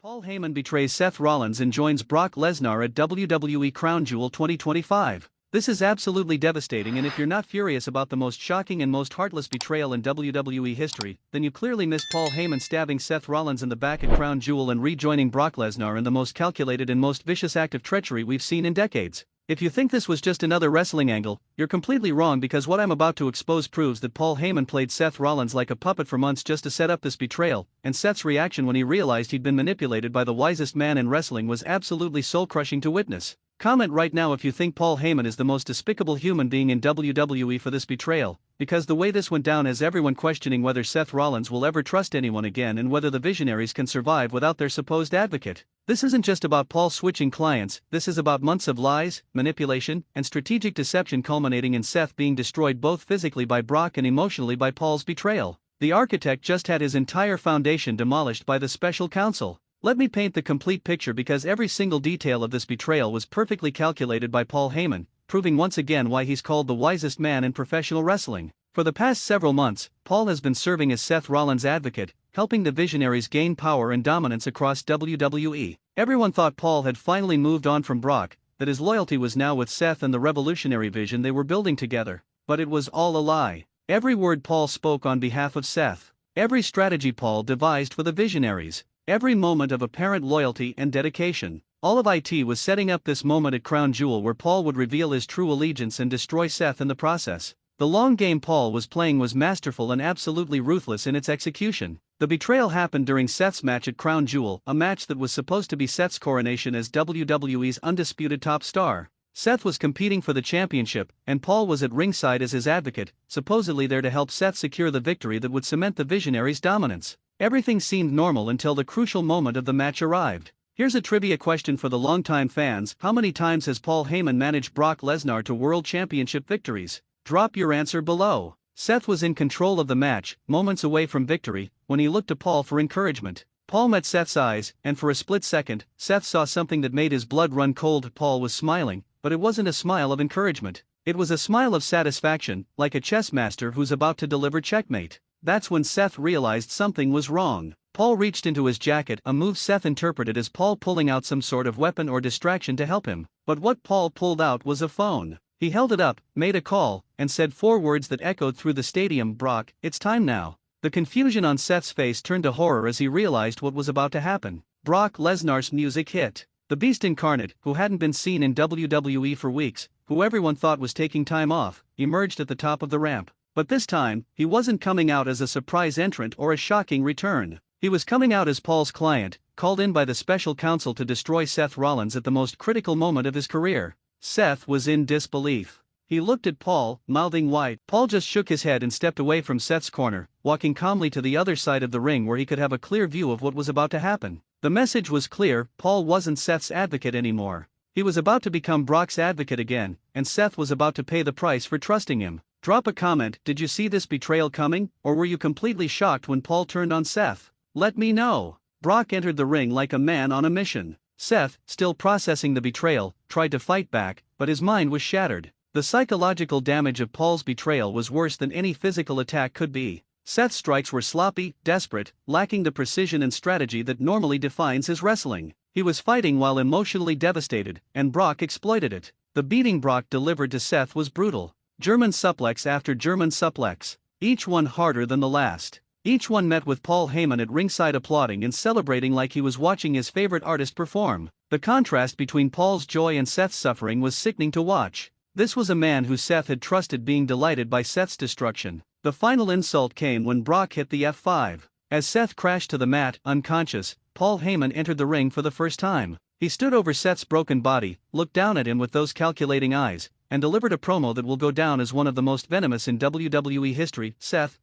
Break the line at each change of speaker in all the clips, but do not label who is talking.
Paul Heyman betrays Seth Rollins and joins Brock Lesnar at WWE Crown Jewel 2025. This is absolutely devastating, and if you're not furious about the most shocking and most heartless betrayal in WWE history, then you clearly missed Paul Heyman stabbing Seth Rollins in the back at Crown Jewel and rejoining Brock Lesnar in the most calculated and most vicious act of treachery we've seen in decades. If you think this was just another wrestling angle, you're completely wrong, because what I'm about to expose proves that Paul Heyman played Seth Rollins like a puppet for months just to set up this betrayal, and Seth's reaction when he realized he'd been manipulated by the wisest man in wrestling was absolutely soul-crushing to witness. Comment right now if you think Paul Heyman is the most despicable human being in WWE for this betrayal, because the way this went down has everyone questioning whether Seth Rollins will ever trust anyone again and whether the Visionaries can survive without their supposed advocate. This isn't just about Paul switching clients, this is about months of lies, manipulation, and strategic deception culminating in Seth being destroyed both physically by Brock and emotionally by Paul's betrayal. The architect just had his entire foundation demolished by the special counsel. Let me paint the complete picture, because every single detail of this betrayal was perfectly calculated by Paul Heyman, proving once again why he's called the wisest man in professional wrestling. For the past several months, Paul has been serving as Seth Rollins' advocate, helping the Visionaries gain power and dominance across WWE. Everyone thought Paul had finally moved on from Brock, that his loyalty was now with Seth and the revolutionary vision they were building together. But it was all a lie. Every word Paul spoke on behalf of Seth, every strategy Paul devised for the Visionaries, every moment of apparent loyalty and dedication, all of it was setting up this moment at Crown Jewel where Paul would reveal his true allegiance and destroy Seth in the process. The long game Paul was playing was masterful and absolutely ruthless in its execution. The betrayal happened during Seth's match at Crown Jewel, a match that was supposed to be Seth's coronation as WWE's undisputed top star. Seth was competing for the championship, and Paul was at ringside as his advocate, supposedly there to help Seth secure the victory that would cement the Visionaries' dominance. Everything seemed normal until the crucial moment of the match arrived. Here's a trivia question for the longtime fans: how many times has Paul Heyman managed Brock Lesnar to World Championship victories? Drop your answer below. Seth was in control of the match, moments away from victory, when he looked to Paul for encouragement. Paul met Seth's eyes, and for a split second, Seth saw something that made his blood run cold. Paul was smiling, but it wasn't a smile of encouragement. It was a smile of satisfaction, like a chess master who's about to deliver checkmate. That's when Seth realized something was wrong. Paul reached into his jacket, a move Seth interpreted as Paul pulling out some sort of weapon or distraction to help him. But what Paul pulled out was a phone. He held it up, made a call, and said 4 words that echoed through the stadium: "Brock, it's time now." The confusion on Seth's face turned to horror as he realized what was about to happen. Brock Lesnar's music hit. The Beast incarnate, who hadn't been seen in WWE for weeks, who everyone thought was taking time off, emerged at the top of the ramp. But this time, he wasn't coming out as a surprise entrant or a shocking return. He was coming out as Paul's client, called in by the special counsel to destroy Seth Rollins at the most critical moment of his career. Seth was in disbelief. He looked at Paul, mouthing wide. Paul just shook his head and stepped away from Seth's corner, walking calmly to the other side of the ring where he could have a clear view of what was about to happen. The message was clear: Paul wasn't Seth's advocate anymore. He was about to become Brock's advocate again, and Seth was about to pay the price for trusting him. Drop a comment: did you see this betrayal coming, or were you completely shocked when Paul turned on Seth? Let me know. Brock entered the ring like a man on a mission. Seth, still processing the betrayal, tried to fight back, but his mind was shattered. The psychological damage of Paul's betrayal was worse than any physical attack could be. Seth's strikes were sloppy, desperate, lacking the precision and strategy that normally defines his wrestling. He was fighting while emotionally devastated, and Brock exploited it. The beating Brock delivered to Seth was brutal. German suplex after German suplex, each one harder than the last. Each one met with Paul Heyman at ringside applauding and celebrating like he was watching his favorite artist perform. The contrast between Paul's joy and Seth's suffering was sickening to watch. This was a man who Seth had trusted being delighted by Seth's destruction. The final insult came when Brock hit the F5. As Seth crashed to the mat, unconscious, Paul Heyman entered the ring for the first time. He stood over Seth's broken body, looked down at him with those calculating eyes, and delivered a promo that will go down as one of the most venomous in WWE history. Seth,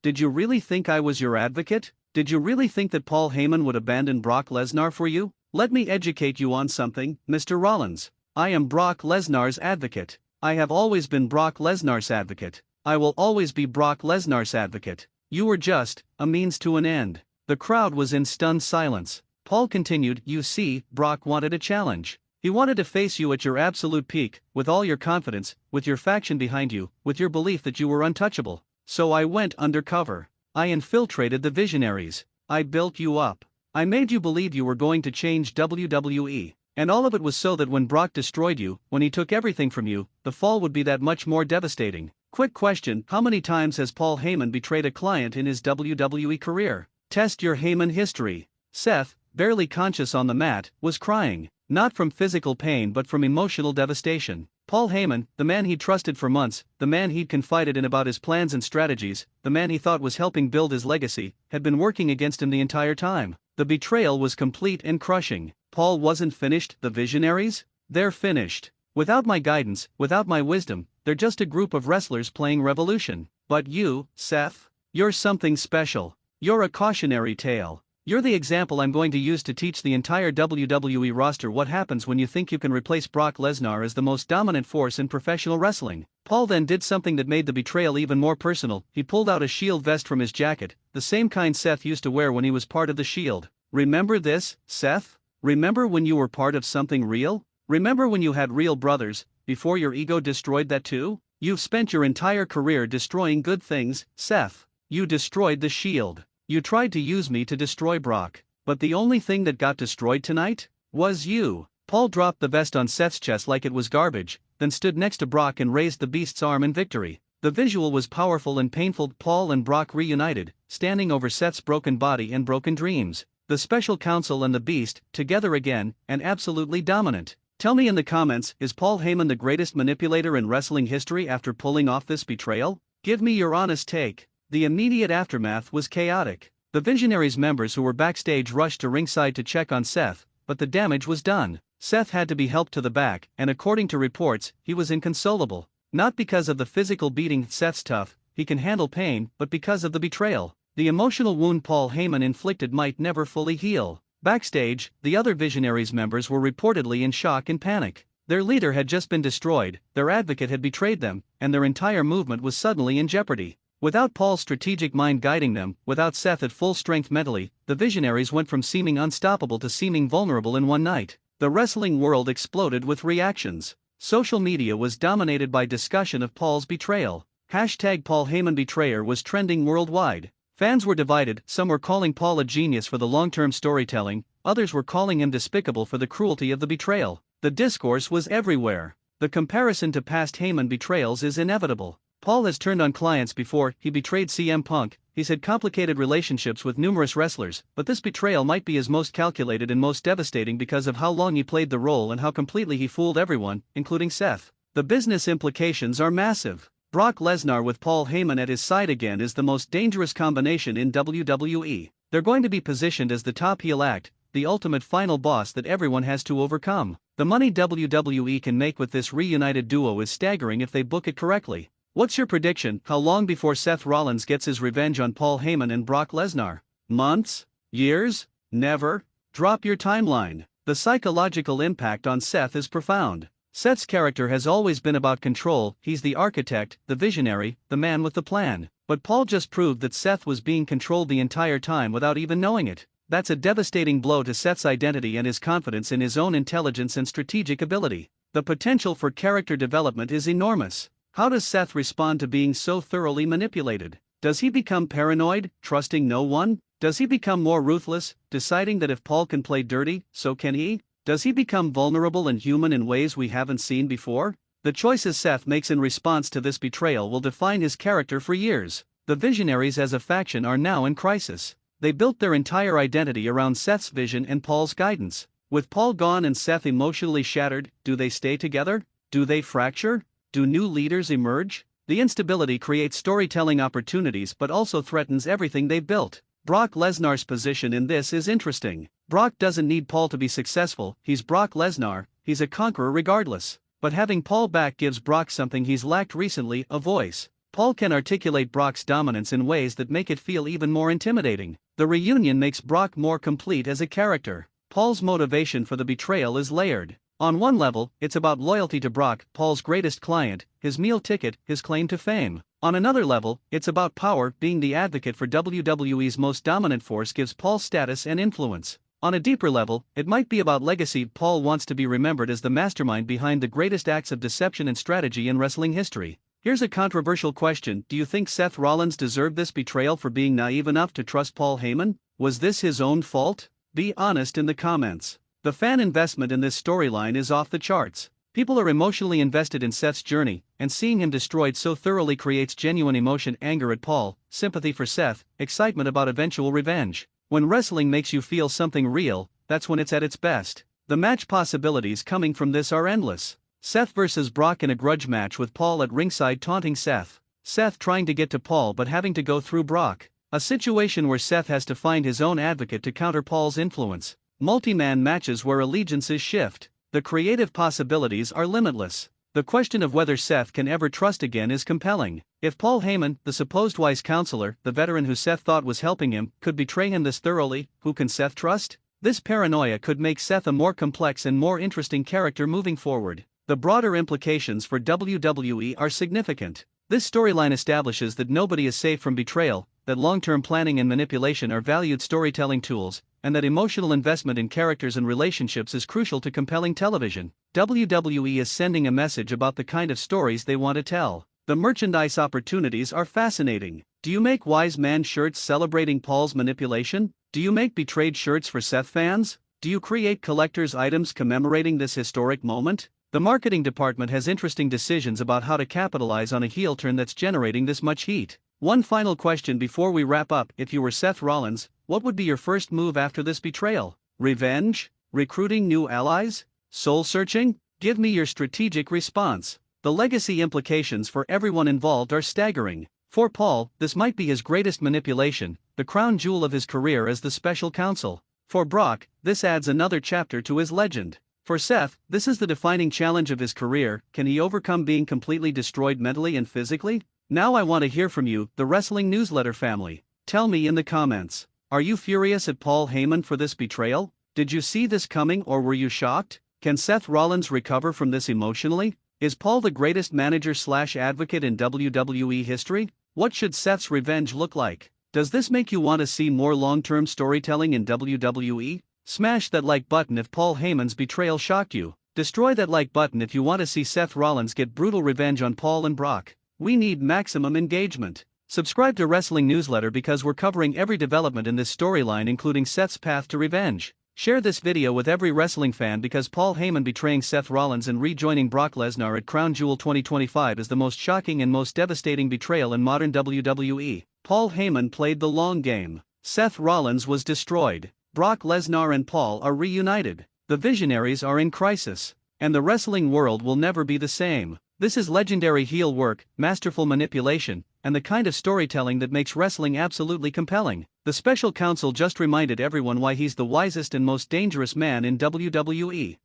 did you really think I was your advocate? Did you really think that Paul Heyman would abandon Brock Lesnar for you? Let me educate you on something, Mr. Rollins. I am Brock Lesnar's advocate. I have always been Brock Lesnar's advocate. I will always be Brock Lesnar's advocate. You were just a means to an end. The crowd was in stunned silence. Paul continued: "You see, Brock wanted a challenge. He wanted to face you at your absolute peak, with all your confidence, with your faction behind you, with your belief that you were untouchable. So I went undercover. I infiltrated the Visionaries. I built you up. I made you believe you were going to change WWE. And all of it was so that when Brock destroyed you, when he took everything from you, the fall would be that much more devastating. Quick question: how many times has Paul Heyman betrayed a client in his WWE career? Test your Heyman history. Seth, barely conscious on the mat, was crying, not from physical pain but from emotional devastation. Paul Heyman, the man he'd trusted for months, the man he'd confided in about his plans and strategies, the man he thought was helping build his legacy, had been working against him the entire time. The betrayal was complete and crushing. Paul wasn't finished. The Visionaries? They're finished. Without my guidance, without my wisdom, they're just a group of wrestlers playing Revolution. But you, Seth, you're something special. You're a cautionary tale. You're the example I'm going to use to teach the entire WWE roster what happens when you think you can replace Brock Lesnar as the most dominant force in professional wrestling. Paul then did something that made the betrayal even more personal. He pulled out a Shield vest from his jacket, the same kind Seth used to wear when he was part of the Shield. Remember this, Seth? Remember when you were part of something real? Remember when you had real brothers, before your ego destroyed that too? You've spent your entire career destroying good things, Seth. You destroyed the Shield. You tried to use me to destroy Brock. But the only thing that got destroyed tonight was you. Paul dropped the vest on Seth's chest like it was garbage, then stood next to Brock and raised the Beast's arm in victory. The visual was powerful and painful. Paul and Brock reunited, standing over Seth's broken body and broken dreams. The Special Counsel and the Beast, together again, and absolutely dominant. Tell me in the comments, is Paul Heyman the greatest manipulator in wrestling history after pulling off this betrayal? Give me your honest take. The immediate aftermath was chaotic. The Visionaries members who were backstage rushed to ringside to check on Seth, but the damage was done. Seth had to be helped to the back, and according to reports, he was inconsolable. Not because of the physical beating. Seth's tough, he can handle pain, but because of the betrayal. The emotional wound Paul Heyman inflicted might never fully heal. Backstage, the other Visionaries members were reportedly in shock and panic. Their leader had just been destroyed, their advocate had betrayed them, and their entire movement was suddenly in jeopardy. Without Paul's strategic mind guiding them, without Seth at full strength mentally, the Visionaries went from seeming unstoppable to seeming vulnerable in one night. The wrestling world exploded with reactions. Social media was dominated by discussion of Paul's betrayal. Hashtag Paul Heyman Betrayer was trending worldwide. Fans were divided. Some were calling Paul a genius for the long-term storytelling, others were calling him despicable for the cruelty of the betrayal. The discourse was everywhere. The comparison to past Heyman betrayals is inevitable. Paul has turned on clients before. He betrayed CM Punk, he's had complicated relationships with numerous wrestlers, but this betrayal might be his most calculated and most devastating because of how long he played the role and how completely he fooled everyone, including Seth. The business implications are massive. Brock Lesnar with Paul Heyman at his side again is the most dangerous combination in WWE. They're going to be positioned as the top heel act, the ultimate final boss that everyone has to overcome. The money WWE can make with this reunited duo is staggering if they book it correctly. What's your prediction? How long before Seth Rollins gets his revenge on Paul Heyman and Brock Lesnar? Months? Years? Never? Drop your timeline. The psychological impact on Seth is profound. Seth's character has always been about control. He's the architect, the visionary, the man with the plan. But Paul just proved that Seth was being controlled the entire time without even knowing it. That's a devastating blow to Seth's identity and his confidence in his own intelligence and strategic ability. The potential for character development is enormous. How does Seth respond to being so thoroughly manipulated? Does he become paranoid, trusting no one? Does he become more ruthless, deciding that if Paul can play dirty, so can he? Does he become vulnerable and human in ways we haven't seen before? The choices Seth makes in response to this betrayal will define his character for years. The Visionaries as a faction are now in crisis. They built their entire identity around Seth's vision and Paul's guidance. With Paul gone and Seth emotionally shattered, do they stay together? Do they fracture? Do new leaders emerge? The instability creates storytelling opportunities but also threatens everything they've built. Brock Lesnar's position in this is interesting. Brock doesn't need Paul to be successful. He's Brock Lesnar, he's a conqueror regardless. But having Paul back gives Brock something he's lacked recently, a voice. Paul can articulate Brock's dominance in ways that make it feel even more intimidating. The reunion makes Brock more complete as a character. Paul's motivation for the betrayal is layered. On one level, it's about loyalty to Brock, Paul's greatest client, his meal ticket, his claim to fame. On another level, it's about power. Being the advocate for WWE's most dominant force gives Paul status and influence. On a deeper level, it might be about legacy. Paul wants to be remembered as the mastermind behind the greatest acts of deception and strategy in wrestling history. Here's a controversial question. Do you think Seth Rollins deserved this betrayal for being naive enough to trust Paul Heyman? Was this his own fault? Be honest in the comments. The fan investment in this storyline is off the charts. People are emotionally invested in Seth's journey, and seeing him destroyed so thoroughly creates genuine emotion, anger at Paul, sympathy for Seth, excitement about eventual revenge. When wrestling makes you feel something real, that's when it's at its best. The match possibilities coming from this are endless. Seth versus Brock in a grudge match with Paul at ringside taunting Seth. Seth trying to get to Paul but having to go through Brock. A situation where Seth has to find his own advocate to counter Paul's influence. Multi-man matches where allegiances shift. The creative possibilities are limitless. The question of whether Seth can ever trust again is compelling. If Paul Heyman, the supposed wise counselor, the veteran who Seth thought was helping him, could betray him this thoroughly, who can Seth trust? This paranoia could make Seth a more complex and more interesting character moving forward. The broader implications for WWE are significant. This storyline establishes that nobody is safe from betrayal, that long-term planning and manipulation are valued storytelling tools, and that emotional investment in characters and relationships is crucial to compelling television. WWE is sending a message about the kind of stories they want to tell. The merchandise opportunities are fascinating. Do you make wise man shirts celebrating Paul's manipulation? Do you make betrayed shirts for Seth fans? Do you create collector's items commemorating this historic moment? The marketing department has interesting decisions about how to capitalize on a heel turn that's generating this much heat. One final question before we wrap up: if you were Seth Rollins, what would be your first move after this betrayal? Revenge? Recruiting new allies? Soul searching? Give me your strategic response. The legacy implications for everyone involved are staggering. For Paul, this might be his greatest manipulation, the crown jewel of his career as the special counsel. For Brock, this adds another chapter to his legend. For Seth, this is the defining challenge of his career. Can he overcome being completely destroyed mentally and physically? Now I want to hear from you, the Wrestling Newsletter family. Tell me in the comments. Are you furious at Paul Heyman for this betrayal? Did you see this coming or were you shocked? Can Seth Rollins recover from this emotionally? Is Paul the greatest manager/advocate in WWE history? What should Seth's revenge look like? Does this make you want to see more long-term storytelling in WWE? Smash that like button if Paul Heyman's betrayal shocked you. Destroy that like button if you want to see Seth Rollins get brutal revenge on Paul and Brock. We need maximum engagement. Subscribe to Wrestling Newsletter because we're covering every development in this storyline, including Seth's path to revenge. Share this video with every wrestling fan because Paul Heyman betraying Seth Rollins and rejoining Brock Lesnar at Crown Jewel 2025 is the most shocking and most devastating betrayal in modern WWE. Paul Heyman played the long game. Seth Rollins was destroyed. Brock Lesnar and Paul are reunited. The Visionaries are in crisis. And the wrestling world will never be the same. This is legendary heel work, masterful manipulation, and the kind of storytelling that makes wrestling absolutely compelling. The special counsel just reminded everyone why he's the wisest and most dangerous man in WWE.